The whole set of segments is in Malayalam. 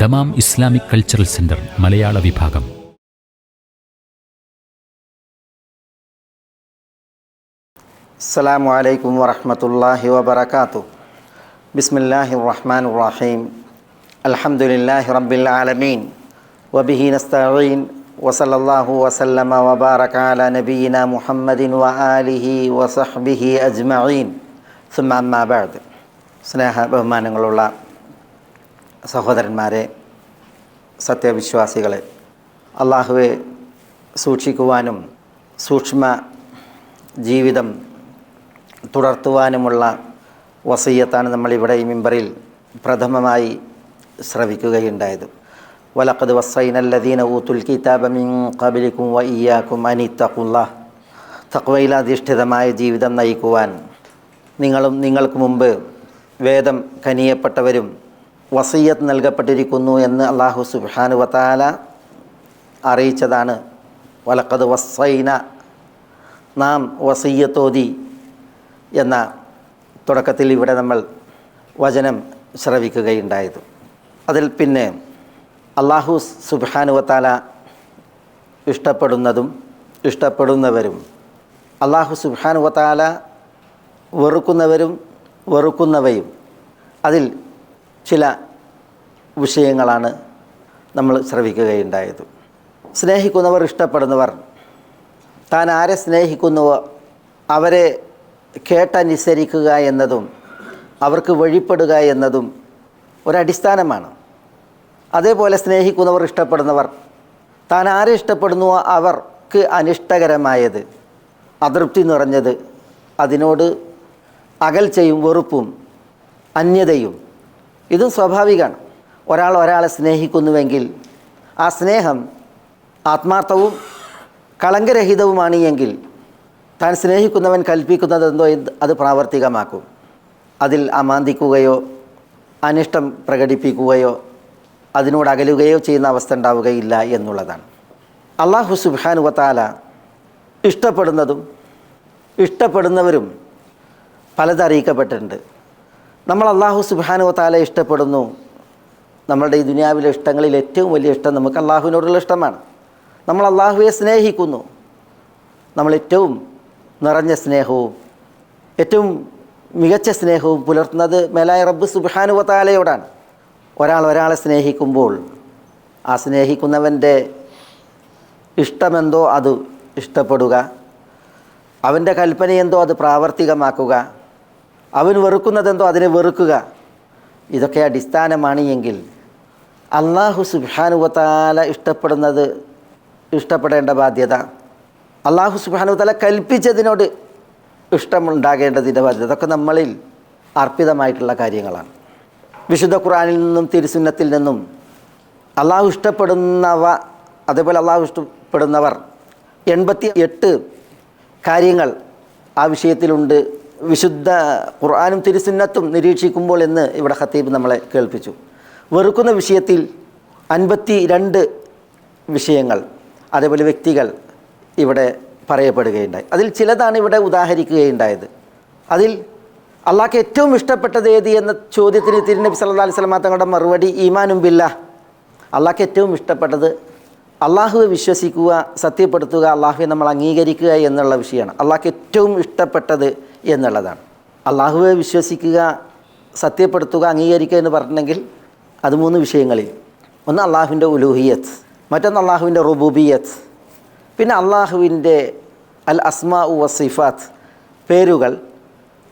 ദമാം ഇസ്ലാമിക് കൾച്ചറൽ സെന്റർ മലയാള വിഭാഗം. അസ്സലാമു അലൈക്കും വറഹ്മത്തുള്ളാഹി വബറകാതുഹു. ബിസ്മില്ലാഹിർ റഹ്മാനിർ റഹീം. അൽഹംദുലില്ലാഹി റബ്ബിൽ ആലമീൻ വബിഹി നസ്തഈൻ വസല്ലല്ലാഹു വസല്ലമ വബാറക അലാ നബിയിനാ മുഹമ്മദിൻ വആലിഹി വസഹ്ബിഹി അജ്മഈൻ. സുമ്മ അമ്മാ ബഅദ്. സ്നേഹ ബഹുമാനങ്ങളുള്ള സഹോദരന്മാരെ, സത്യവിശ്വാസികളെ, അള്ളാഹുവെ സൂക്ഷിക്കുവാനും സൂക്ഷ്മ ജീവിതം തുടർത്തുവാനുമുള്ള വസിയ്യത്താണ് നമ്മളിവിടെ ഈ മിമ്പറിൽ പ്രഥമമായി ശ്രവിക്കുകയുണ്ടായത്. വലഖദ് വസ്സൈനല്ലദീന ഊതുൽ കിതാബ മിൻ ഖബ്ലികും വഇയ്യാകും അനിത്തഖുല്ലാഹ്. തഖ്വയിലധിഷ്ഠിതമായ ജീവിതം നയിക്കുവാൻ നിങ്ങളും നിങ്ങൾക്ക് മുമ്പ് വേദം കനിയപ്പെട്ടവരും വസിയ്യത്ത് നൽകപ്പെട്ടിരിക്കുന്നു എന്ന് അല്ലാഹു സുബ്ഹാനഹു വതആല അറിയിച്ചതാണ്. വലഖദ് വസ്സൈന, നാം വസിയ്യത്തോതി എന്ന തുടക്കത്തിൽ ഇവിടെ നമ്മൾ വചനം ശ്രവിക്കുകയുണ്ടായത്. അതിൽ പിന്നെ അല്ലാഹു സുബ്ഹാനഹു വതആല ഇഷ്ടപ്പെടുന്നതും ഇഷ്ടപ്പെടുന്നവരും, അല്ലാഹു സുബ്ഹാനഹു വതആല വെറുക്കുന്നവരും വെറുക്കുന്നവയും, അതിൽ ചില വിഷയങ്ങളാണ് നമ്മൾ ശ്രവിക്കുകയുണ്ടായത്. സ്നേഹിക്കുന്നവർ, ഇഷ്ടപ്പെടുന്നവർ, താൻ ആരെ സ്നേഹിക്കുന്നുവോ അവരെ കേട്ടനുസരിക്കുക എന്നതും അവർക്ക് വഴിപ്പെടുക എന്നതും ഒരടിസ്ഥാനമാണ്. അതേപോലെ സ്നേഹിക്കുന്നവർ, ഇഷ്ടപ്പെടുന്നവർ, താൻ ആരെ ഇഷ്ടപ്പെടുന്നുവോ അവർക്ക് അനിഷ്ടകരമായത്, അതൃപ്തി നിറഞ്ഞത്, അതിനോട് അകൽച്ചയും വെറുപ്പും അന്യതയും, ഇതും സ്വാഭാവികമാണ്. ഒരാളെ സ്നേഹിക്കുന്നുവെങ്കിൽ ആ സ്നേഹം ആത്മാർത്ഥവും കളങ്കരഹിതവുമാണ് എങ്കിൽ താൻ സ്നേഹിക്കുന്നവൻ കൽപ്പിക്കുന്നതെന്തോ അത് പ്രാവർത്തികമാക്കും. അതിൽ അമാന്തിക്കുകയോ അനിഷ്ടം പ്രകടിപ്പിക്കുകയോ അതിനോട് അകലുകയോ ചെയ്യുന്ന അവസ്ഥ ഉണ്ടാവുകയില്ല എന്നുള്ളതാണ്. അല്ലാഹു സുബ്ഹാനഹു വതആല ഇഷ്ടപ്പെടുന്നതും ഇഷ്ടപ്പെടുന്നവരും പലതറിയിക്കപ്പെട്ടിട്ടുണ്ട്. നമ്മൾ അല്ലാഹു സുബ്ഹാനഹു വതആല ഇഷ്ടപ്പെടുന്നു. നമ്മളുടെ ഈ ദുനിയാവിലെ ഇഷ്ടങ്ങളിൽ ഏറ്റവും വലിയ ഇഷ്ടം നമുക്ക് അല്ലാഹുവിനോടുള്ള ഇഷ്ടമാണ്. നമ്മൾ അല്ലാഹുവെ സ്നേഹിക്കുന്നു. നമ്മൾ ഏറ്റവും നിറഞ്ഞ സ്നേഹവും ഏറ്റവും മികച്ച സ്നേഹവും പുലർത്തുന്നത് മേലായ റബ്ബ് സുബ്ഹാനഹു വതആലയോടാണ്. ഒരാളെ സ്നേഹിക്കുമ്പോൾ ആ സ്നേഹിക്കുന്നവൻ്റെ ഇഷ്ടമെന്തോ അത് ഇഷ്ടപ്പെടുക, അവൻ്റെ കൽപ്പനയെന്തോ അത് പ്രാവർത്തികമാക്കുക, അവൻ വെറുക്കുന്നതെന്തോ അതിനെ വെറുക്കുക, ഇതൊക്കെ അടിസ്ഥാനമാണ് എങ്കിൽ അല്ലാഹു സുബ്ഹാനഹു വതആല ഇഷ്ടപ്പെടേണ്ട ബാധ്യത, അല്ലാഹു സുബ്ഹാനഹു വതആല കൽപ്പിച്ചതിനോട് ഇഷ്ടമുണ്ടാകേണ്ടതിൻ്റെ ബാധ്യത, ഇതൊക്കെ നമ്മളിൽ അർപ്പിതമായിട്ടുള്ള കാര്യങ്ങളാണ്. വിശുദ്ധ ഖുർആനിൽ നിന്നും തിരുസുന്നത്തിൽ നിന്നും അല്ലാഹു ഇഷ്ടപ്പെടുന്നവ, അതേപോലെ അല്ലാഹു ഇഷ്ടപ്പെടുന്നവർ 88 കാര്യങ്ങൾ ആ വിഷയത്തിലുണ്ട്. വിശുദ്ധ ഖുർആനും തിരുസുന്നത്തും നിരീക്ഷിക്കുമ്പോൾ എന്ന് ഇവിടെ ഖത്തീബ് നമ്മളെ കേൾപ്പിച്ചു. വെറുക്കുന്ന വിഷയത്തിൽ 52 വിഷയങ്ങൾ, അതേപോലെ വ്യക്തികൾ ഇവിടെ പറയപ്പെടുകയുണ്ടായി. അതിൽ ചിലതാണ് ഇവിടെ ഉദാഹരിക്കുകയുണ്ടായത്. അതിൽ അള്ളാഹ്ക്ക് ഏറ്റവും ഇഷ്ടപ്പെട്ടത് ഏത് എന്ന ചോദ്യത്തിന് തിരുനബി സല്ലല്ലാഹു അലൈഹി വസല്ലം തങ്ങളുടെ മറുപടി ഈമാനും ബില്ലാഹ്. അള്ളാഹ്ക്ക് ഏറ്റവും ഇഷ്ടപ്പെട്ടത് അള്ളാഹുവെ വിശ്വസിക്കുക, സത്യപ്പെടുത്തുക, അള്ളാഹുവെ നമ്മൾ അംഗീകരിക്കുക എന്നുള്ള വിഷയമാണ്. അള്ളാഹ്ക്ക് ഏറ്റവും ഇഷ്ടപ്പെട്ടത് എന്നുള്ളതാണ്. അള്ളാഹുവെ വിശ്വസിക്കുക, സത്യപ്പെടുത്തുക, അംഗീകരിക്കുക എന്ന് പറഞ്ഞിട്ടുണ്ടെങ്കിൽ അത് 3 വിഷയങ്ങളിൽ. ഒന്ന് അള്ളാഹുവിൻ്റെ ഉലൂഹിയത്ത്, മറ്റൊന്ന് അള്ളാഹുവിൻ്റെ റുബൂബിയത്ത്, പിന്നെ അള്ളാഹുവിൻ്റെ അൽ അസ്മാ വസിഫാത്ത്, പേരുകൾ,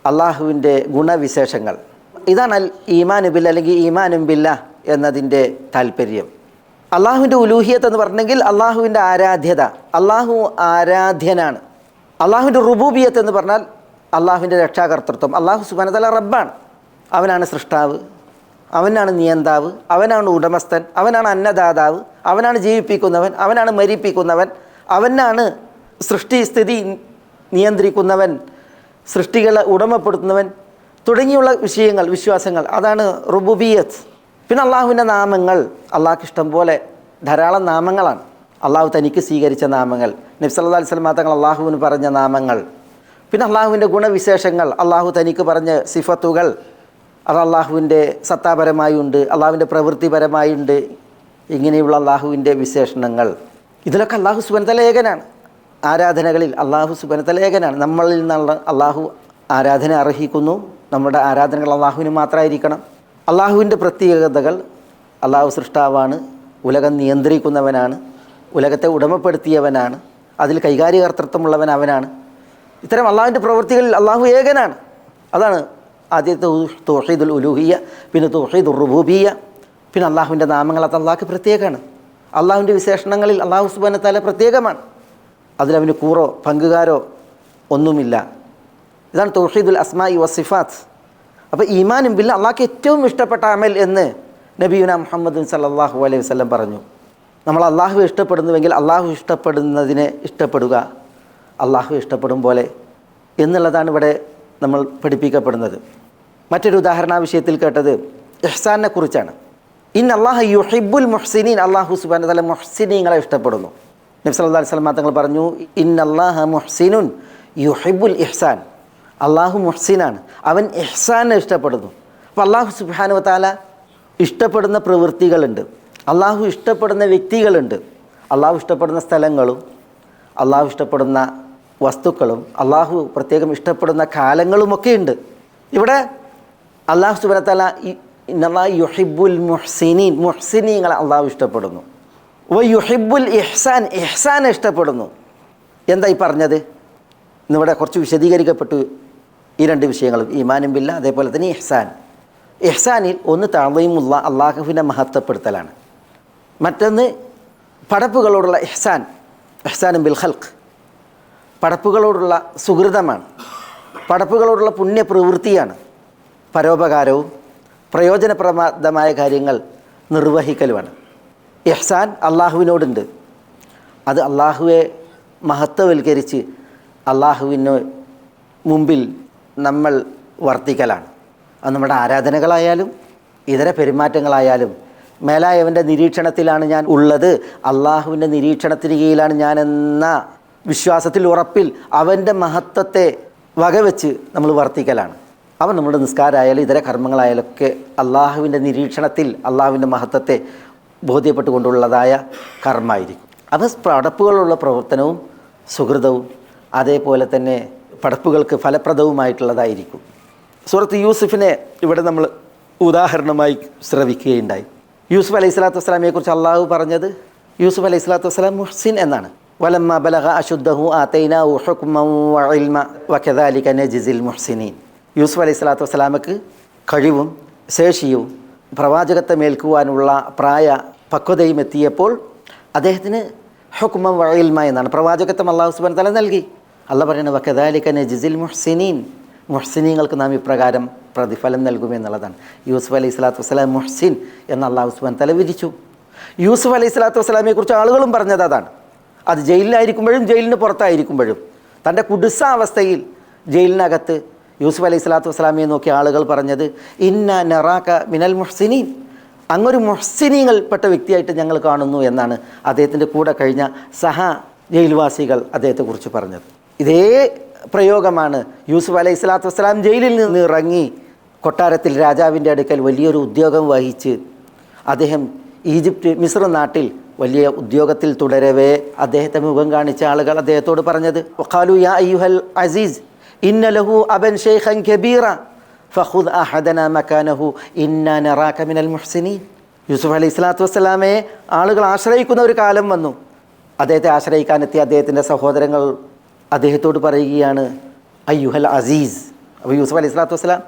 അള്ളാഹുവിൻ്റെ ഗുണവിശേഷങ്ങൾ. ഇതാണ് അൽ ഈമാനു ബില്ലാഹ് അല്ലെങ്കിൽ ഈമാനും ബില്ലാഹ് എന്നതിൻ്റെ താല്പര്യം. അള്ളാഹുവിൻ്റെ ഉലൂഹിയത്ത് എന്ന് പറഞ്ഞെങ്കിൽ അള്ളാഹുവിൻ്റെ ആരാധ്യത, അള്ളാഹു ആരാധ്യനാണ്. അള്ളാഹുവിൻ്റെ റുബൂബിയത്ത് എന്ന് പറഞ്ഞാൽ അള്ളാഹുവിൻ്റെ രക്ഷാകർത്തൃത്വം. അള്ളാഹു സുബ്ഹാനഹു വതആല റബ്ബാണ്. അവനാണ് സൃഷ്ടാവ്, അവനാണ് നിയന്താവ്, അവനാണ് ഉടമസ്ഥൻ, അവനാണ് അന്നദാതാവ്, അവനാണ് ജീവിപ്പിക്കുന്നവൻ, അവനാണ് മരിപ്പിക്കുന്നവൻ, അവനാണ് സൃഷ്ടി സ്ഥിതി നിയന്ത്രിക്കുന്നവൻ, സൃഷ്ടികളെ ഉടമപ്പെടുത്തുന്നവൻ തുടങ്ങിയുള്ള വിഷയങ്ങൾ, വിശ്വാസങ്ങൾ, അതാണ് റുബൂബിയത്ത്. പിന്നെ അള്ളാഹുവിൻ്റെ നാമങ്ങൾ, അള്ളാഹ്ക്ക് ഇഷ്ടം പോലെ ധാരാളം നാമങ്ങളാണ്. അള്ളാഹു തനിക്ക് സ്വീകരിച്ച നാമങ്ങൾ, നബി സല്ലല്ലാഹു അലൈഹി വസല്ലം തങ്ങൾ അള്ളാഹുവിന് പറഞ്ഞ നാമങ്ങൾ, പിന്നെ അള്ളാഹുവിൻ്റെ ഗുണവിശേഷങ്ങൾ, അള്ളാഹു തനിക്ക് പറഞ്ഞ സിഫത്തുകൾ, അത് അള്ളാഹുവിൻ്റെ സത്താപരമായുണ്ട്, അള്ളാഹുവിൻ്റെ പ്രവൃത്തിപരമായുണ്ട്. ഇങ്ങനെയുള്ള അള്ളാഹുവിൻ്റെ വിശേഷണങ്ങൾ, ഇതിലൊക്കെ അള്ളാഹു സുബ്ഹാനഹു വ തആല ഏകനാണ്. ആരാധനകളിൽ അള്ളാഹു സുബ്ഹാനഹു വ തആല ഏകനാണ്. നമ്മളിൽ നിന്നുള്ള അള്ളാഹു ആരാധന അർഹിക്കുന്നു. നമ്മുടെ ആരാധനകൾ അള്ളാഹുവിന് മാത്രമായിരിക്കണം. അള്ളാഹുവിൻ്റെ പ്രത്യേകതകൾ: അള്ളാഹു സൃഷ്ടാവാണ്, ഉലകം നിയന്ത്രിക്കുന്നവനാണ്, ഉലകത്തെ ഉടമപ്പെടുത്തിയവനാണ്, അതിൽ കൈകാര്യകർത്തൃത്വമുള്ളവൻ അവനാണ്. ഇത്തരം അള്ളാഹുവിൻ്റെ പ്രവൃത്തികളിൽ അള്ളാഹു ഏകനാണ്. അതാണ് ആദ്യത്തെ തൗഹീദുൽ ഉലൂഹിയ്യ, പിന്നെ തൗഹീദുർ റുബൂബിയ്യ, പിന്നെ അള്ളാഹുവിൻ്റെ നാമങ്ങൾ. അത് അള്ളാഹ്ക്ക് പ്രത്യേകമാണ്. അള്ളാഹുവിൻ്റെ വിശേഷണങ്ങളിൽ അള്ളാഹു സുബ്ഹാനഹു വ തആല പ്രത്യേകമാണ്. അതിലവന് കൂറോ പങ്കുകാരോ ഒന്നുമില്ല. ഇതാണ് തൗഹീദുൽ അസ്മാഇ വസിഫാത്ത്. അപ്പോൾ ഈമാനും ബില്ല അള്ളാഹ്ക്ക് ഏറ്റവും ഇഷ്ടപ്പെട്ട അമൽ എന്ന് നബിയുന മുഹമ്മദ് സല്ലല്ലാഹു അലൈഹി വസല്ലം പറഞ്ഞു. നമ്മൾ അള്ളാഹു ഇഷ്ടപ്പെടുന്നുവെങ്കിൽ അള്ളാഹു ഇഷ്ടപ്പെടുന്നതിനെ ഇഷ്ടപ്പെടുക, അള്ളാഹു ഇഷ്ടപ്പെടും പോലെ എന്നുള്ളതാണ് ഇവിടെ നമ്മൾ പഠിപ്പിക്കപ്പെടുന്നത്. മറ്റൊരു ഉദാഹരണ വിഷയത്തിൽ കേട്ടത് ഇഹ്സാനെ കുറിച്ചാണ്. ഇന്ന അല്ലാഹ യുഹിബ്ബുൽ മുഹ്സിനീൻ, അള്ളാഹു സുബ്ഹാനഹു വ തആല മുഹ്സിനീങ്ങളെ ഇഷ്ടപ്പെടുന്നു. നബി സല്ലല്ലാഹു അലൈഹി വസല്ലം തങ്ങൾ പറഞ്ഞു, ഇന്ന അല്ലാഹ മുഹ്സിനുൻ യുഹിബ്ബുൽ ഇഹ്സാൻ, അള്ളാഹു മുഹ്സിനാണ്, അവൻ ഇഹ്സാനെ ഇഷ്ടപ്പെടുന്നു. അപ്പോൾ അള്ളാഹു സുബ്ഹാനഹു വ തആല ഇഷ്ടപ്പെടുന്ന പ്രവൃത്തികളുണ്ട്, അള്ളാഹു ഇഷ്ടപ്പെടുന്ന വ്യക്തികളുണ്ട്, അള്ളാഹു ഇഷ്ടപ്പെടുന്ന സ്ഥലങ്ങളും അള്ളാഹു ഇഷ്ടപ്പെടുന്ന വസ്തുക്കളും അള്ളാഹു പ്രത്യേകം ഇഷ്ടപ്പെടുന്ന കാലങ്ങളുമൊക്കെ ഉണ്ട്. ഇവിടെ അള്ളാഹു സുബ്ഹാനഹു വ തആല ഇന്നല്ലാഹ യുഹിബ്ബുൽ മുഹ്സിനീൻ, മുഹ്സിനീങ്ങളെ അള്ളാഹു ഇഷ്ടപ്പെടുന്നു. വ യുഹിബ്ബുൽ ഇഹ്സാൻ, ഇഹ്സാനെ ഇഷ്ടപ്പെടുന്നു. എന്താ ഈ പറഞ്ഞത്? ഇന്നിവിടെ കുറച്ച് വിശദീകരിക്കപ്പെട്ടു ഈ രണ്ട് വിഷയങ്ങളും, ഈമാനും ബില്ല, അതേപോലെ തന്നെ ഇഹ്സാൻ. ഇഹ്സാനിൽ ഒന്ന് തഅളീമുള്ള, അള്ളാഹുവിനെ മഹത്വപ്പെടുത്തലാണ്. മറ്റൊന്ന് പടപ്പുകളോടുള്ള ഇഹ്സാൻ, ഇഹ്സാനും ബിൽ ഖൽഖ്, പടപ്പുകളോടുള്ള സുഹൃതമാണ്, പടപ്പുകളോടുള്ള പുണ്യപ്രവൃത്തിയാണ്. പരോപകാരവും പ്രയോജനപ്രദമായ കാര്യങ്ങൾ നിർവഹിക്കലുമാണ്. ഇഹ്സാൻ അള്ളാഹുവിനോടുണ്ട്. അത് അള്ളാഹുവെ മഹത്വവൽക്കരിച്ച് അള്ളാഹുവിന് മുമ്പിൽ നമ്മൾ വർത്തിക്കലാണ്. അത് നമ്മുടെ ആരാധനകളായാലും ഇതര പെരുമാറ്റങ്ങളായാലും മേലായവൻ്റെ നിരീക്ഷണത്തിലാണ് ഞാൻ ഉള്ളത്, അള്ളാഹുവിൻ്റെ നിരീക്ഷണത്തിന് കീഴിലാണ് ഞാനെന്ന വിശ്വാസത്തിൽ, ഉറപ്പിൽ അവൻ്റെ മഹത്വത്തെ വകവെച്ച് നമ്മൾ വർത്തിക്കലാണ്. അവൻ നമ്മുടെ നിസ്കാരമായാലും ഇതര കർമ്മങ്ങളായാലൊക്കെ അള്ളാഹുവിൻ്റെ നിരീക്ഷണത്തിൽ അള്ളാഹുവിൻ്റെ മഹത്വത്തെ ബോധ്യപ്പെട്ടുകൊണ്ടുള്ളതായ കർമ്മമായിരിക്കും. അപ്പോൾ പടപ്പുകളുള്ള പ്രവർത്തനവും സുഹൃതവും അതേപോലെ തന്നെ പടപ്പുകൾക്ക് ഫലപ്രദവുമായിട്ടുള്ളതായിരിക്കും. സൂറത്ത് യൂസുഫിനെ ഇവിടെ നമ്മൾ ഉദാഹരണമായി ശ്രവിക്കുകയുണ്ടായി. യൂസുഫ് അലൈഹി സ്വലാത്തു വസ്സലാമിയെക്കുറിച്ച് അള്ളാഹു പറഞ്ഞത്, യൂസുഫ് അലൈഹി സ്വലാത്തു വസ്സലാം മുഹ്സിൻ എന്നാണ്. വലമ്മ ബലഗ അശുദ്ധഹു ആതൈനാഹു ഹുക്മൻ വഇൽമ വകദാലിക നജ്സിൽ മുഹ്സിനീൻ. യൂസുഫ് അലൈഹി സ്വലാത്തു വസ്സലാമക്ക് കഴിവും ശേഷിയും പ്രവാചകത്വമേൽക്കുവാനുള്ള പ്രായ പക്വതയും എത്തിയപ്പോൾ അദ്ദേഹത്തിന് ഹുക്മൻ വഇൽമ എന്നാണ് പ്രവാചകത്വം അള്ളാഹു സുബ്ഹാനഹു വ തആല നൽകി. അള്ളാഹ് പറയുന്നത് വകദാലിക നജ്സിൽ മുഹ്സിനീൻ, മുഹ്സിനീങ്ങൾക്ക് നാം ഇപ്രകാരം പ്രതിഫലം നൽകുമെന്നുള്ളതാണ്. യൂസുഫ് അലൈഹി സ്വലാത്തു വസ്സലാം മുഹ്സിൻ എന്ന് അള്ളാഹു സുബ്ഹാനഹു വ തആല വിധിച്ചു. യൂസുഫ് അലൈഹി സ്വലാത്തു വസ്സലാമിയെക്കുറിച്ച് ആളുകളും പറഞ്ഞത് അതാണ്. അത് ജയിലിലായിരിക്കുമ്പോഴും ജയിലിന് പുറത്തായിരിക്കുമ്പോഴും തൻ്റെ കുടുസാവസ്ഥയിൽ ജയിലിനകത്ത് യൂസുഫ് അലൈഹി സ്വലാത്തു വസ്സലാമിയെ നോക്കി ആളുകൾ പറഞ്ഞത്, ഇന്ന നറാക മിനൽ മുഹ്സിനീൻ, അങ്ങൊരു മുഹ്സിനീങ്ങൾപ്പെട്ട വ്യക്തിയായിട്ട് ഞങ്ങൾ കാണുന്നു എന്നാണ് അദ്ദേഹത്തിൻ്റെ കൂടെ കഴിഞ്ഞ ജയിൽവാസികൾ അദ്ദേഹത്തെക്കുറിച്ച് പറഞ്ഞത്. ഇതേ പ്രയോഗമാണ് യൂസുഫ് അലൈഹി സ്വലാത്തു വസ്സലാം ജയിലിൽ നിന്ന് ഇറങ്ങി കൊട്ടാരത്തിൽ രാജാവിൻ്റെ അടുക്കൽ വലിയൊരു ഉദ്യോഗം വഹിച്ച് അദ്ദേഹം മിസ്ർ നാട്ടിൽ വലിയ ഉദ്യോഗത്തിൽ തുടരവേ അദ്ദേഹത്തെ മുഖം കാണിച്ച ആളുകൾ അദ്ദേഹത്തോട് പറഞ്ഞത്, വഖാലു യാ അയ്യുഹൽ അസീസ് ഇന്ന ലഹു അബൻ ശൈഖൻ കബീറ ഫഖുദ് അഹദന മകാനഹു ഇന്നാ നറാക മിനൽ മുഹ്സിനീൻ. യൂസുഫ് അലൈഹി സ്വലാത്തു വസ്സലാമയെ ആളുകൾ ആശ്രയിക്കുന്ന ഒരു കാലം വന്നു. അദ്ദേഹത്തെ ആശ്രയിക്കാനെത്തിയ അദ്ദേഹത്തിൻ്റെ സഹോദരങ്ങൾ അദ്ദേഹത്തോട് പറയുകയാണ്, അയ്യുഹൽ അസീസ്. അപ്പോൾ യൂസുഫ് അലൈഹി സ്വലാത്തു വസ്സലാം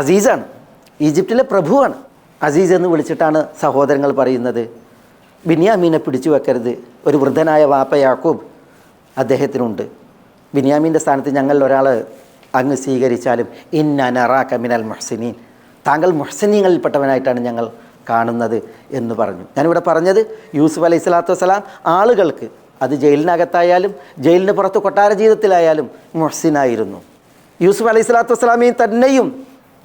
അസീസാണ്, ഈജിപ്തിലെ പ്രഭുവാണ്. അസീസ് എന്ന് വിളിച്ചിട്ടാണ് സഹോദരങ്ങൾ പറയുന്നത്. ബിന്യാമീനെ പിടിച്ചു വെക്കരുത്, ഒരു വൃദ്ധനായ വാപ്പ യാക്കൂബ് അദ്ദേഹത്തിനുണ്ട്, ബിന്യാമീൻ്റെ സ്ഥാനത്ത് ഞങ്ങളിൽ ഒരാൾ അങ്ങ് സ്വീകരിച്ചാലും ഇന്ന നറാക മിനൽ മുഹ്സിനീൻ, താങ്കൾ മുഹ്സിനീങ്ങളിൽപ്പെട്ടവനായിട്ടാണ് ഞങ്ങൾ കാണുന്നത് എന്ന് പറഞ്ഞു. ഞാനിവിടെ പറഞ്ഞത് യൂസുഫ് അലൈഹി സ്വലാത്തു വസ്സലാം ആളുകൾക്ക്, അത് ജയിലിനകത്തായാലും ജയിലിന് പുറത്ത് കൊട്ടാര ജീവിതത്തിലായാലും മുഹ്സിനായിരുന്നു. യൂസുഫ് അലൈഹി സ്വലാത്തു വസ്സലാമയും തന്നെയും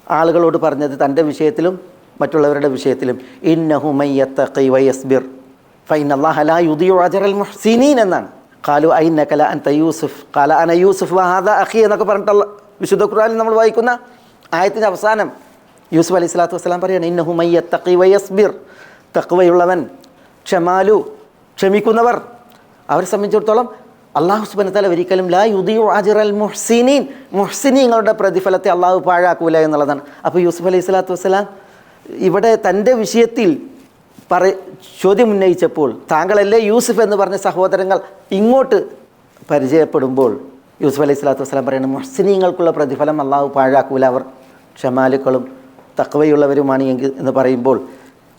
ആളുകളോട് പറഞ്ഞത് തൻ്റെ വിഷയത്തിലും മറ്റുള്ളവരുടെ വിഷയത്തിലും ഇന്നഹു മൻ യത്തഖി വയസ്ബിർ ഫഇന്നല്ലാഹ ലാ യുദിഉ അജ്റൽ മുഹ്സിനീൻ എന്നാണ്. ഖാലു അഇന്നക ലഅൻത യൂസുഫ് ഖാല അന യൂസുഫ് വഹാദാ അഖി എന്നൊക്കെ പറഞ്ഞിട്ടുള്ള വിശുദ്ധ ഖുർആനിൽ നമ്മൾ വായിക്കുന്ന ആയത്തിൻ്റെ അവസാനം യൂസുഫ് അലൈഹി സ്വലാത്തു വസ്സലാം പറയുകയാണ്, ഇന്നഹു മയ്യത്തഖി വയസ്ബിർ, തഖ്വയുള്ളവൻ, ക്ഷമിക്കുന്നവർ, അവരെ സംബന്ധിച്ചിടത്തോളം അള്ളാഹു സുബ്ഹാനഹു വ തആല ഒരിക്കലും ലാ യുദിഉ അജ്റൽ മുഹ്സിനീൻ, മുഹ്സിനീങ്ങളുടെ പ്രതിഫലത്തെ അള്ളാഹു പാഴാക്കൂല എന്നുള്ളതാണ്. അപ്പോൾ യൂസുഫ് അലൈഹി സ്വലാത്തു വസ്സലാം ഇവിടെ തൻ്റെ വിഷയത്തിൽ ചോദ്യം ഉന്നയിച്ചപ്പോൾ, താങ്കളല്ലേ യൂസുഫ് എന്ന് പറഞ്ഞ സഹോദരങ്ങൾ ഇങ്ങോട്ട് പരിചയപ്പെടുമ്പോൾ യൂസുഫ് അലൈഹി സ്വലാത്തു വസ്സലാം പറയുന്നത്, മുഹ്സിനീങ്ങൾക്കുള്ള പ്രതിഫലം അള്ളാഹു പാഴാക്കൂല, അവർ ക്ഷമാലുക്കളും തഖ്വയുള്ളവരുമാണ് എന്ന് പറയുമ്പോൾ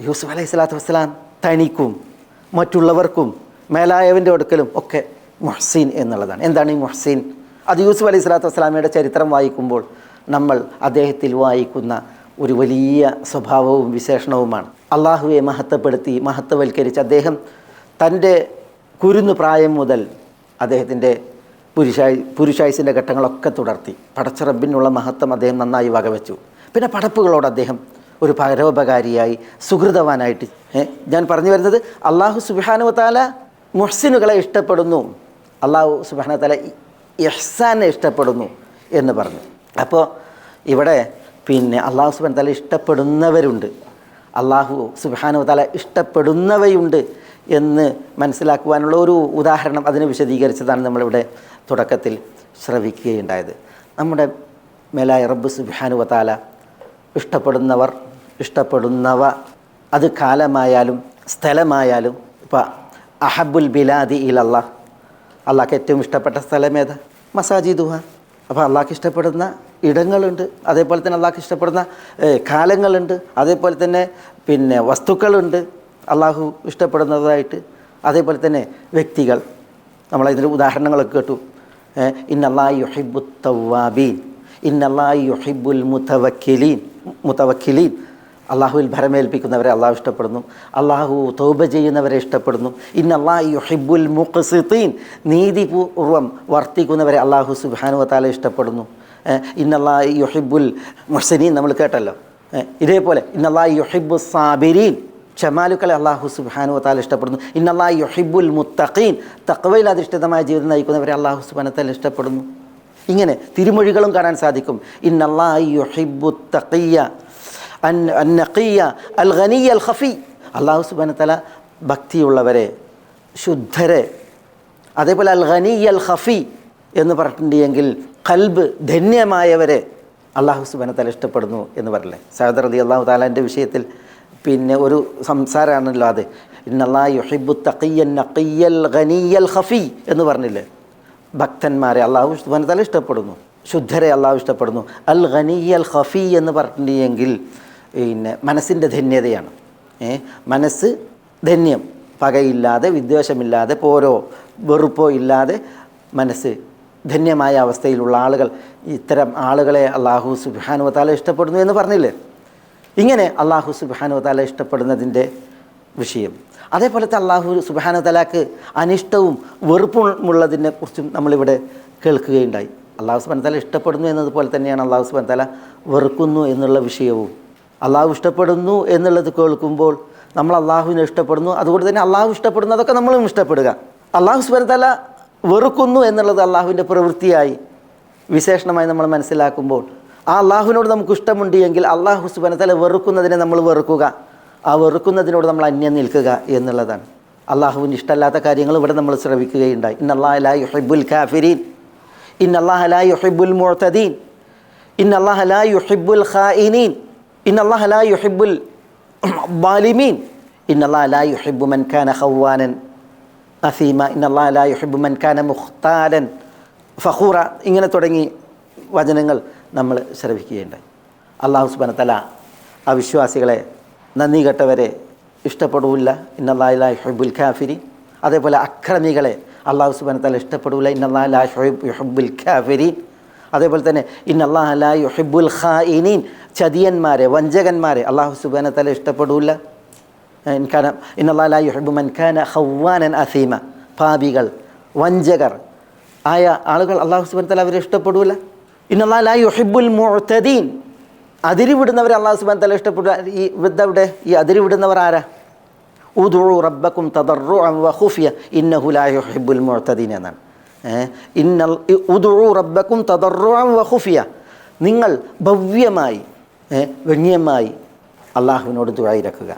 യൂസുഫ് അലൈഹി സ്വലാത്തു വസ്സലാം തനിക്കും മറ്റുള്ളവർക്കും മേലായവൻ്റെ അടുക്കലും ഒക്കെ മുഹ്സിൻ എന്നുള്ളതാണ്. എന്താണ് ഈ മുഹ്സിൻ? അത് യൂസുഫ് അലൈഹി സ്വലാത്തു വസ്സലാമയുടെ ചരിത്രം വായിക്കുമ്പോൾ നമ്മൾ അദ്ദേഹത്തിൽ വായിക്കുന്ന ഒരു വലിയ സ്വഭാവവും വിശേഷണവുമാണ്. അള്ളാഹുവെ മഹത്വവൽക്കരിച്ച് അദ്ദേഹം തൻ്റെ കുരുന്നു പ്രായം മുതൽ അദ്ദേഹത്തിൻ്റെ പുരുഷായുസിൻ്റെ ഘട്ടങ്ങളൊക്കെ തുടർത്തി. പടച്ച റബ്ബിനുള്ള മഹത്വം അദ്ദേഹം നന്നായി വകവെച്ചു. പിന്നെ പടപ്പുകളോട് അദ്ദേഹം ഒരു പരോപകാരിയായി, സുഹൃതവാനായിട്ട്. ഞാൻ പറഞ്ഞു വരുന്നത്, അള്ളാഹു സുബ്ഹാനഹു വ തആല മുഹ്സിനുകളെ ഇഷ്ടപ്പെടുന്നു, അള്ളാഹു സുബ്ഹാനഹു വ തആല ഇഹ്സാനെ ഇഷ്ടപ്പെടുന്നു എന്ന് പറഞ്ഞു. അപ്പോൾ ഇവിടെ അള്ളാഹു സുബ്ഹാനഹു വ തആല ഇഷ്ടപ്പെടുന്നവരുണ്ട്, അള്ളാഹു സുബ്ഹാനഹു വ തആല ഇഷ്ടപ്പെടുന്നവയുണ്ട് എന്ന് മനസ്സിലാക്കുവാനുള്ള ഒരു ഉദാഹരണം അതിനെ വിശദീകരിച്ചതാണ് നമ്മളിവിടെ തുടക്കത്തിൽ ശ്രവിക്കുകയുണ്ടായത്. നമ്മുടെ മേലായ റബ്ബ് സുബ്ഹാനഹു വ തആല ഇഷ്ടപ്പെടുന്നവ അത് കാലമായാലും സ്ഥലമായാലും. ഇപ്പോൾ അഹബുൽ ബിലാദി ഇലല്ലാഹ്, അള്ളാഹ്ക്ക് ഏറ്റവും ഇഷ്ടപ്പെട്ട സ്ഥലമേതാ? മസാജിദുഹ. അപ്പോൾ അള്ളാഹ്ക്ക് ഇഷ്ടപ്പെടുന്ന ഇടങ്ങളുണ്ട്, അതേപോലെ തന്നെ അള്ളാഹ്ക്ക് ഇഷ്ടപ്പെടുന്ന കാലങ്ങളുണ്ട്, അതേപോലെ തന്നെ വസ്തുക്കളുണ്ട് അള്ളാഹു ഇഷ്ടപ്പെടുന്നതായിട്ട്, അതേപോലെ തന്നെ വ്യക്തികൾ. നമ്മളതിൻ്റെ ഉദാഹരണങ്ങളൊക്കെ കേട്ടു. ഇന്നല്ലാഹ യുഹിബ്ബുത് തവ്വാബീൻ, ഇന്നല്ലാഹ യുഹിബ്ബുൽ മുതവക്കിലീൻ. അള്ളാഹുവിൽ ഭരമേൽപ്പിക്കുന്നവരെ അള്ളാഹു ഇഷ്ടപ്പെടുന്നു, അള്ളാഹു തൗബ ചെയ്യുന്നവരെ ഇഷ്ടപ്പെടുന്നു. ഇന്നല്ലാഹ യുഹിബ്ബുൽ മുഖ്സിതീൻ, നീതിപൂർവ്വം വർത്തിക്കുന്നവരെ അള്ളാഹു സുബ്ഹാനഹു വ തആല ഇഷ്ടപ്പെടുന്നു. ഇന്നല്ലാഹ യുഹിബ്ബുൽ മുഹ്സിനീൻ നമ്മൾ കേട്ടല്ലോ. ഇതേപോലെ ഇന്നല്ലാഹ യുഹിബ്ബുസ് സാബിരീൻ, ക്ഷമാലുക്കളെ അള്ളാഹു സുബ്ഹാനഹു വ തആല ഇഷ്ടപ്പെടുന്നു. ഇന്നല്ലാഹ യുഹിബ്ബുൽ മുത്തഖീൻ, തഖ്വയിൽ അധിഷ്ഠിതമായ ജീവിതം നയിക്കുന്നവരെ അള്ളാഹു സുബ്ഹാനഹു വ തആല ഇഷ്ടപ്പെടുന്നു. ഇങ്ങനെ തിരുമൊഴികളും കാണാൻ സാധിക്കും. ഇന്നല്ലാഹ യുഹിബ്ബുത് തഖിയ്യ അന്നഖിയ്യ അൽ ഗനിയ്യ അൽ ഖഫി, അള്ളാഹു സുബ്ഹാനഹു വ തആല ഭക്തിയുള്ളവരെ, ശുദ്ധരെ, അതേപോലെ അൽ ഗനിയ്യ അൽ ഖഫി എന്ന് പറഞ്ഞിട്ടുണ്ടെങ്കിൽ ഖൽബ് ധന്യമായവരെ അള്ളാഹു സുബ്ഹാനഹു വ തആല ഇഷ്ടപ്പെടുന്നു എന്ന് പറഞ്ഞില്ലേ. സഅദ് റളിയല്ലാഹു തആലാൻ്റെ വിഷയത്തിൽ ഒരു സംസാരമാണല്ലോ അത്. ഇന്നല്ലാഹ യുഹിബ്ബുത് തഖിയ്യ നഖിയ്യ അൽ ഗനിയ്യ അൽ ഖഫി എന്ന് പറഞ്ഞില്ലേ. ഭക്തന്മാരെ അള്ളാഹു സുബ്ഹാനഹു വ തആല ഇഷ്ടപ്പെടുന്നു, ശുദ്ധരെ അള്ളാഹു ഇഷ്ടപ്പെടുന്നു. അൽ ഗനിയ്യ അൽ ഖഫി എന്ന് പറഞ്ഞിട്ടുണ്ടെങ്കിൽ മനസ്സിൻ്റെ ധന്യതയാണ്. മനസ്സ് ധന്യം, പകയില്ലാതെ, വിദ്വേഷമില്ലാതെ, പോരോ വെറുപ്പോ ഇല്ലാതെ മനസ്സ് ധന്യമായ അവസ്ഥയിലുള്ള ആളുകൾ, ഇത്തരം ആളുകളെ അള്ളാഹു സുബ്ഹാനഹു വ തആല ഇഷ്ടപ്പെടുന്നു എന്ന് പറഞ്ഞില്ലേ. ഇങ്ങനെ അള്ളാഹു സുബ്ഹാനഹു വ തആല ഇഷ്ടപ്പെടുന്നതിൻ്റെ വിഷയം. അതേപോലത്തെ അള്ളാഹു സുബ്ഹാനഹു വ തആലക്ക് അനിഷ്ടവും വെറുപ്പുമുള്ളതിനെ കുറിച്ചും നമ്മളിവിടെ കേൾക്കുകയുണ്ടായി. അള്ളാഹു സുബ്ഹാനഹു വ തആല ഇഷ്ടപ്പെടുന്നു എന്നതുപോലെ തന്നെയാണ് അള്ളാഹു സുബ്ഹാനഹു വ തആല വെറുക്കുന്നു എന്നുള്ള വിഷയവും. അള്ളാഹു ഇഷ്ടപ്പെടുന്നു എന്നുള്ളത് കേൾക്കുമ്പോൾ നമ്മൾ അള്ളാഹുവിനെ ഇഷ്ടപ്പെടുന്നു, അതുകൊണ്ട് തന്നെ അള്ളാഹു ഇഷ്ടപ്പെടുന്നതൊക്കെ നമ്മളും ഇഷ്ടപ്പെടുക. അള്ളാഹു സുബ്ഹാനഹു വ തആല വെറുക്കുന്നു എന്നുള്ളത് അള്ളാഹുവിൻ്റെ പ്രവൃത്തിയായി വിശേഷണമായി നമ്മൾ മനസ്സിലാക്കുമ്പോൾ, ആ അള്ളാഹുവിനോട് നമുക്ക് ഇഷ്ടമുണ്ട് എങ്കിൽ അള്ളാഹു സുബ്ഹാനഹു വ തആല വെറുക്കുന്നതിനെ നമ്മൾ വെറുക്കുക, ആ വെറുക്കുന്നതിനോട് നമ്മൾ അന്യം നിൽക്കുക എന്നുള്ളതാണ്. അള്ളാഹുവിന് ഇഷ്ടമല്ലാത്ത കാര്യങ്ങൾ ഇവിടെ നമ്മൾ ശ്രവിക്കുകയുണ്ടായി. ഇന്നല്ലാഹ ലാ യുഹിബ്ബുൽ കാഫിരീൻ, ഇന്നല്ലാഹ ലാ യുഹിബ്ബുൽ മുഅ്തദീൻ, ഇന്നല്ലാഹ ലാ യുഹിബ്ബുൽ ഖായിനീൻ, ഇന്നല്ലാഹ ലാ യുഹിബ്ബുൽ ളാലിമീൻ, ഇന്നല്ലാഹ ലാ യുഹിബ്ബു മൻ കാന ഖവ്വാനൻ അസീമ, ഇന്നല്ലാഹ ലാ യുഹിബ്ബു മൻ കാന മുഖ്താലൻ ഫഖൂറ. ഇങ്ങനെ തുടങ്ങി വചനങ്ങൾ നമ്മൾ ശ്രവിക്കുകയുണ്ടായി. അള്ളാഹു സുബ്ഹാനഹു വ തആല അവിശ്വാസികളെ, നന്ദി കെട്ടവരെ ഇഷ്ടപ്പെടില്ല. ഇന്നല്ലാഹ ലാ യുഹിബ്ബുൽ കാഫിരീൻ. അതേപോലെ അക്രമികളെ അള്ളാഹു സുബ്ഹാനഹു വ തആല ഇഷ്ടപ്പെടില്ല. ഇന്നല്ലാഹ ലാ യുഹിബ്ബുൽ കാഫിരീൻ. അതേപോലെ തന്നെ ഇന്നല്ലാഹ ലാ യുഹിബ്ബുൽ ഖായിനീൻ, ചതിയന്മാരെ, വഞ്ചകന്മാരെ അള്ളാഹു സുബ്ഹാനഹു വ തആല ഇഷ്ടപ്പെടില്ല. ഇന്നല്ലാഹ ലാ യുഹിബ്ബു മൻ കാന ഖവ്വാനൻ അസീമ, പാപികൾ, വഞ്ചകർ ആയ ആളുകൾ അള്ളാഹു സുബ്ഹാനഹു വ തആല അവരെ ഇഷ്ടപ്പെടില്ല. ഇന്നല്ലാഹ ലാ യുഹിബ്ബുൽ മുഅ്തദീൻ, അതിരിവിടുന്നവരെ അള്ളാഹു സുബ്ഹാനഹു വ തആല ഇഷ്ടപ്പെടുക. ഈ അതിരിവിടുന്നവർ ആരാ? ഉദ്ഉ റബ്ബക്കും തദർറുഅൻ വ ഖുഫിയ ഇന്നഹു ലാ യുഹിബ്ബുൽ മുഅ്തദീൻ എന്നാണ്. ഉദ്ഉ റബ്ബക്കും തദർറുഅൻ വ ഖുഫിയ, നിങ്ങൾ ഭവ്യമായി വ്യംഗ്യമായി അള്ളാഹുവിനോട് ദുആയിരക്കുക.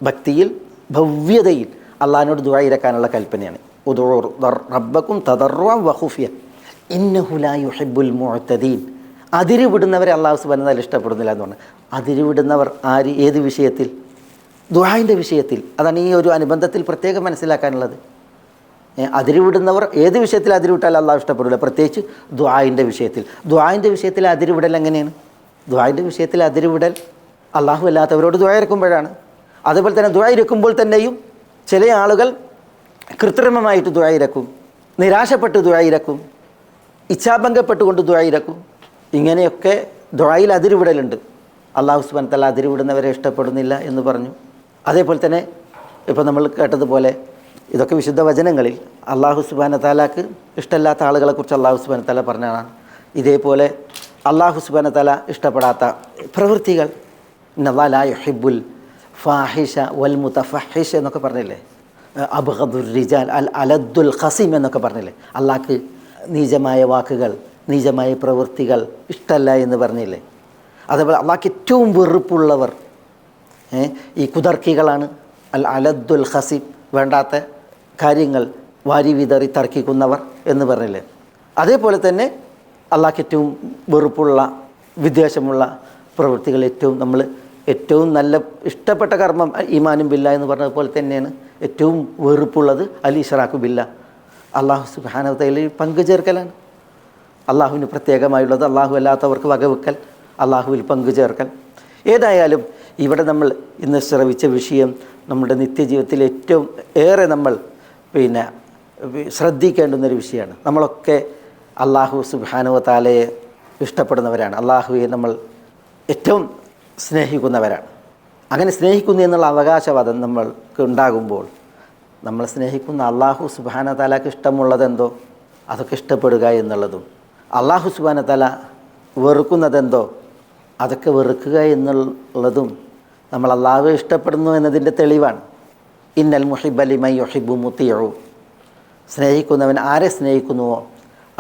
ഭക്തിയിൽ ഭവ്യതയിൽ അള്ളാഹിനോട് ദുആയിരക്കാനുള്ള കൽപ്പനയാണ്. ഉദൂ റബ്ബക്കും തദർറുഅൻ വഖുഫിയ ഇന്നഹു ലാ യുഹിബ്ബുൽ മുഅ്തദീൻ. അതിര് വിടുന്നവരെ അള്ളാഹു സുബ്ഹാനഹു വ തആല ഇഷ്ടപ്പെടുന്നില്ല എന്ന് പറഞ്ഞു. അതിര് വിടുന്നവർ ആര്? ഏത് വിഷയത്തിൽ? ദുആയിൻ്റെ വിഷയത്തിൽ. അതാണ് ഈ ഒരു അനുബന്ധത്തിൽ പ്രത്യേകം മനസ്സിലാക്കാനുള്ളത്. അതിരുവിടുന്നവർ ഏത് വിഷയത്തിൽ അതിരുവിട്ടാൽ അള്ളാഹു ഇഷ്ടപ്പെടില്ല, പ്രത്യേകിച്ച് ദുആയിൻ്റെ വിഷയത്തിൽ. ദുആയിൻ്റെ വിഷയത്തിൽ അതിരുവിടൽ എങ്ങനെയാണ്? ദുആയിൻ്റെ വിഷയത്തിൽ അതിരുവിടൽ അള്ളാഹു അല്ലാത്തവരോട് ദുആ ഇരക്കുമ്പോഴാണ്. അതുപോലെ തന്നെ ദുആ ഇരക്കുമ്പോൾ തന്നെയും ചില ആളുകൾ കൃത്രിമമായിട്ട് ദുആ ഇരക്കും, നിരാശപ്പെട്ട് ദുആ ഇരക്കും, ഇച്ഛാഭംഗപ്പെട്ടുകൊണ്ട് ദുആ ഇരക്കും. ഇങ്ങനെയൊക്കെ ദുആയിൽ അതിരുവിടലുണ്ട്. അള്ളാഹു സുബ്ഹാനഹു വ തആല അതിരുവിടുന്നവരെ ഇഷ്ടപ്പെടുന്നില്ല എന്ന് പറഞ്ഞു. അതേപോലെ തന്നെ ഇപ്പോൾ നമ്മൾ കേട്ടതുപോലെ ഇതൊക്കെ വിശുദ്ധ വചനങ്ങളിൽ അള്ളാഹു സുബ്ഹാനഹു വ തആലക്ക് ഇഷ്ടമില്ലാത്ത ആളുകളെക്കുറിച്ച് അള്ളാഹു സുബ്ഹാനഹു വ തആല പറഞ്ഞതാണ്. ഇതേപോലെ അള്ളാഹു സുബ്ഹാനഹു വ തആല ഇഷ്ടപ്പെടാത്ത പ്രവൃത്തികൾ ഇന്നല്ലാഹ ലാ യുഹിബ്ബുൽ ഫാഹിഷ വൽ മുതഫഹിഷ എന്നൊക്കെ പറഞ്ഞില്ലേ, അബ്ഗദുർ റിജാൽ അൽ അലദ്ദുൽ ഖസീം എന്നൊക്കെ പറഞ്ഞില്ലേ. അള്ളാഹ്ക്ക് നീചമായ വാക്കുകൾ, നീചമായ പ്രവൃത്തികൾ ഇഷ്ടമല്ല എന്ന് പറഞ്ഞില്ലേ. അതേപോലെ അള്ളാഹ്ക്ക് ഏറ്റവും വെറുപ്പുള്ളവർ ഈ കുതർക്കികളാണ്. അൽ അലദ്ദുൽ ഖസീം, വേണ്ടാത്ത കാര്യങ്ങൾ വാരി വിതറി തർക്കിക്കുന്നവർ എന്ന് പറഞ്ഞില്ലേ. അതേപോലെ തന്നെ അള്ളാഹ്ക്ക് ഏറ്റവും വെറുപ്പുള്ള വിദ്വേഷമുള്ള പ്രവൃത്തികൾ, ഏറ്റവും നല്ല ഇഷ്ടപ്പെട്ട കർമ്മം ഈമാനും ബില്ല എന്ന് പറഞ്ഞതുപോലെ തന്നെയാണ് ഏറ്റവും വെറുപ്പുള്ളത് അൽ ഇശ്റാഖു ബില്ല, അള്ളാഹു സുബ്ഹാനഹു വ തആലയിൽ പങ്കു ചേർക്കലാണ്. അള്ളാഹുവിന് പ്രത്യേകമായുള്ളത് അള്ളാഹു അല്ലാത്തവർക്ക് വകവെക്കൽ, അള്ളാഹുവിൽ പങ്കു ചേർക്കൽ. ഏതായാലും ഇവിടെ നമ്മൾ ഇന്ന് ശ്രവിച്ച വിഷയം നമ്മുടെ നിത്യജീവിതത്തിൽ ഏറ്റവും ഏറെ നമ്മൾ ശ്രദ്ധിക്കേണ്ടുന്നൊരു വിഷയമാണ്. നമ്മളൊക്കെ അള്ളാഹു സുബ്ഹാനഹു വ തആലയെ ഇഷ്ടപ്പെടുന്നവരാണ്. അള്ളാഹുവെ നമ്മൾ ഏറ്റവും സ്നേഹിക്കുന്നവരാണ്. അങ്ങനെ സ്നേഹിക്കുന്നു എന്നുള്ള അവകാശവാദം നമ്മൾക്ക് ഉണ്ടാകുമ്പോൾ നമ്മൾ സ്നേഹിക്കുന്ന അള്ളാഹു സുബ്ഹാനഹു വ തആലക്ക് ഇഷ്ടമുള്ളതെന്തോ അതൊക്കെ ഇഷ്ടപ്പെടുക എന്നുള്ളതും, അള്ളാഹു സുബ്ഹാനഹു വ തആല വെറുക്കുന്നതെന്തോ അതൊക്കെ വെറുക്കുക എന്നുള്ളതും നമ്മൾ അള്ളാഹുവെ ഇഷ്ടപ്പെടുന്നു എന്നതിൻ്റെ തെളിവാണ്. ഇന്നൽ മുഹിബ്ബ ലിമൻ യുഹിബ്ബു മുതീഉ. സ്നേഹിക്കുന്നവൻ ആരെ സ്നേഹിക്കുന്നുവോ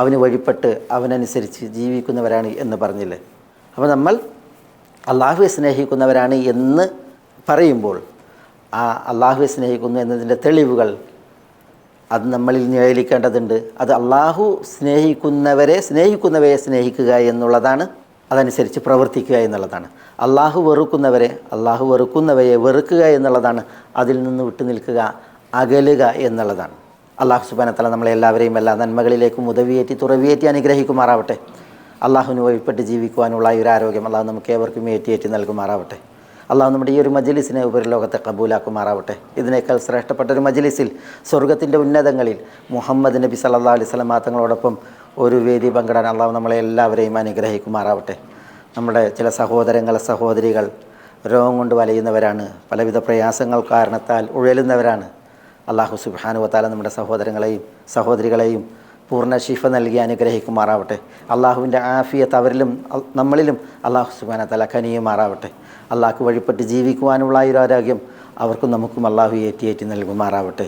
അവന് വഴിപ്പെട്ട് അവനനുസരിച്ച് ജീവിക്കുന്നവരാണ് എന്ന് പറഞ്ഞില്ലേ. അപ്പോൾ നമ്മൾ അള്ളാഹുവെ സ്നേഹിക്കുന്നവരാണ് എന്ന് പറയുമ്പോൾ ആ അള്ളാഹുവെ സ്നേഹിക്കുന്നു എന്നതിൻ്റെ തെളിവുകൾ അത് നമ്മളിൽ നിഴലിക്കേണ്ടതുണ്ട്. അത് അള്ളാഹു സ്നേഹിക്കുന്നവരെ സ്നേഹിക്കുക എന്നുള്ളതാണ്, അതനുസരിച്ച് പ്രവർത്തിക്കുക എന്നുള്ളതാണ്. അള്ളാഹു വെറുക്കുന്നവയെ വെറുക്കുക എന്നുള്ളതാണ്, അതിൽ നിന്ന് വിട്ടു നിൽക്കുക, അകലുക എന്നുള്ളതാണ്. അള്ളാഹു സുബ്ഹാനഹു വ തആല നമ്മളെല്ലാവരെയും എല്ലാ നന്മകളിലേക്കും ഉദവിയേറ്റി തുറവിയേറ്റി അനുഗ്രഹിക്കുമാറാവട്ടെ. അള്ളാഹുവിന് വഴിപ്പെട്ട് ജീവിക്കുവാനുള്ള ഈ ഒരു ആരോഗ്യം അള്ളാഹു നമുക്ക് ഏവർക്കും ഏറ്റി നൽകുമാറാവട്ടെ. അള്ളാഹു നമ്മുടെ ഈ ഒരു മജ്ലിസിനെ ഉപരിലോകത്തെ കബൂലാക്കുമാറാവട്ടെ. ഇതിനേക്കാൾ ശ്രേഷ്ഠപ്പെട്ടൊരു മജ്ലിസിൽ സ്വർഗത്തിൻ്റെ ഉന്നതങ്ങളിൽ മുഹമ്മദ് നബി സല്ലല്ലാഹു അലൈഹി വസല്ലം തങ്ങളോടൊപ്പം ഒരു വേദി പങ്കിടാൻ അള്ളാഹു നമ്മളെ എല്ലാവരെയും അനുഗ്രഹിക്കുമാറാവട്ടെ. നമ്മുടെ ചില സഹോദരികൾ രോഗം കൊണ്ട് വലയുന്നവരാണ്, പലവിധ പ്രയാസങ്ങൾ കാരണത്താൽ ഉഴലുന്നവരാണ്. അള്ളാഹു സുബ്ഹാനഹു വ തആല നമ്മുടെ സഹോദരികളെയും പൂർണ്ണ ശിഫ നൽകി അനുഗ്രഹിക്കുമാറാവട്ടെ. അള്ളാഹുവിൻ്റെ ആഫിയത്ത് അവരിലും നമ്മളിലും അള്ളാഹു സുബ്ഹാനഹു വ തആല കനിയുമാറാവട്ടെ. അള്ളാഹ്ക്ക് വഴിപ്പെട്ട് ജീവിക്കുവാനുള്ള ഒരു ആരോഗ്യം അവർക്കും നമുക്കും അള്ളാഹു ഏറ്റി നൽകുമാറാവട്ടെ.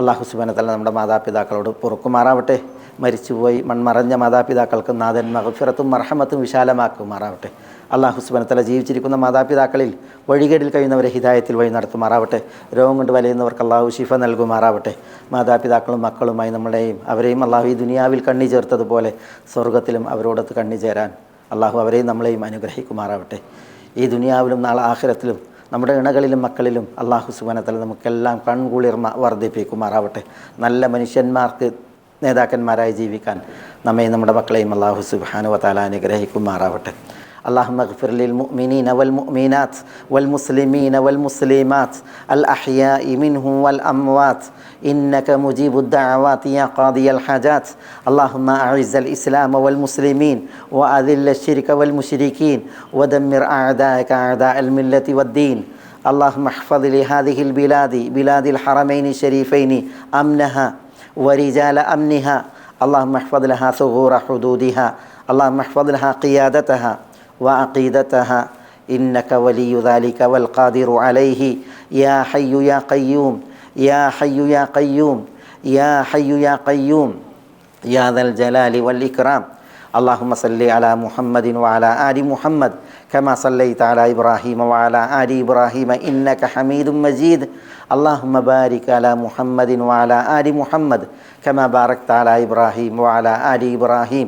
അള്ളാഹു സുബ്ഹാനഹു വ തആല നമ്മുടെ മാതാപിതാക്കളോട് പൊറുക്കുമാറാവട്ടെ. മരിച്ചുപോയി മൺമറഞ്ഞ മാതാപിതാക്കൾക്ക് നാഥൻ മഗ്ഫിറത്തും മർഹമത്തും വിശാലമാക്കുമാറാവട്ടെ. അള്ളാഹു സുബ്ഹാനഹു വ തആല ജീവിച്ചിരിക്കുന്ന മാതാപിതാക്കളിൽ വഴികേടിൽ കഴിയുന്നവരെ ഹിദായത്തിൽ വഴി നടത്തുമാറാവട്ടെ. രോഗം കൊണ്ട് വലയുന്നവർക്ക് അള്ളാഹു ശിഫ നൽകുമാറാവട്ടെ. മാതാപിതാക്കളും മക്കളുമായി അവരെയും അള്ളാഹു ഈ ദുനിയാവിൽ കണ്ണി ചേർത്തതുപോലെ സ്വർഗത്തിലും അവരോടൊത്ത് കണ്ണി ചേരാൻ അള്ളാഹു അവരെയും നമ്മളെയും അനുഗ്രഹിക്കുമാറാവട്ടെ. ഈ ദുനിയാവിലും നാളെ ആഖിറത്തിലും നമ്മുടെ ഇണകളിലും മക്കളിലും അള്ളാഹു സുബ്ഹാനഹു വ തആല നമുക്കെല്ലാം കൺകുളിർമ വർദ്ധിപ്പിക്കുമാറാവട്ടെ. നല്ല മനുഷ്യന്മാർക്ക് നേതാക്കന്മാരായി ജീവിക്കാൻ നമ്മയും നമ്മുടെ മക്കളെയും അള്ളാഹു സുബ്ഹാനഹു വ തആല അനുഗ്രഹിക്കുമാറാവട്ടെ. اللهم اغفر للمؤمنين والمؤمنات والمسلمين والمسلمات الأحياء منهم والأموات إنك مجيب الدعوات يا قاضي الحاجات. اللهم أعز الإسلام والمسلمين وأذل الشرك والمشركين ودمر أعداءك أعداء الملة والدين. اللهم احفظ لهذه البلاد بلاد الحرمين الشريفين أمنها ورجال أمنها. اللهم احفظ لها ثغور حدودها. اللهم احفظ لها قيادتها وعقيدتها إنك ولي ذلك والقادر عليه. يا حي يا قيوم يا حي يا قيوم يا حي يا قيوم يا ذا الجلال والإكرام. اللهم صل على محمد وعلى آل محمد كما صليت على إبراهيم وعلى آل إبراهيم إنك حميد مجيد اللهم بارك على محمد وعلى آل محمد كما باركت على إبراهيم وعلى آل إبراهيم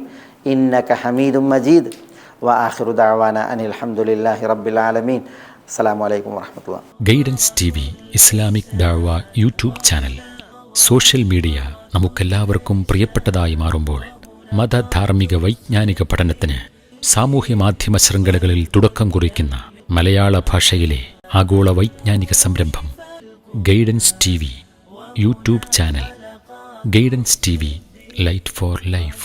إنك حميد مجيد وآخر دعوانا أن الحمد لله رب العالمين السلام عليكم ورحمة الله. ഗൈഡൻസ് TV ഇസ്ലാമിക് ദഅവ യൂട്യൂബ് ചാനൽ സോഷ്യൽ മീഡിയ നമുക്കെല്ലാവർക്കും പ്രിയപ്പെട്ടതായി മാറുമ്പോൾ മതധാർമ്മിക വൈജ്ഞാനിക പഠനത്തിന് സാമൂഹ്യ മാധ്യമ ശൃംഖലകളിൽ തുടക്കം കുറിക്കുന്ന മലയാള ഭാഷയിലെ ആഗോള വൈജ്ഞാനിക സംരംഭം guidance TV YouTube channel. Guidance TV light four life.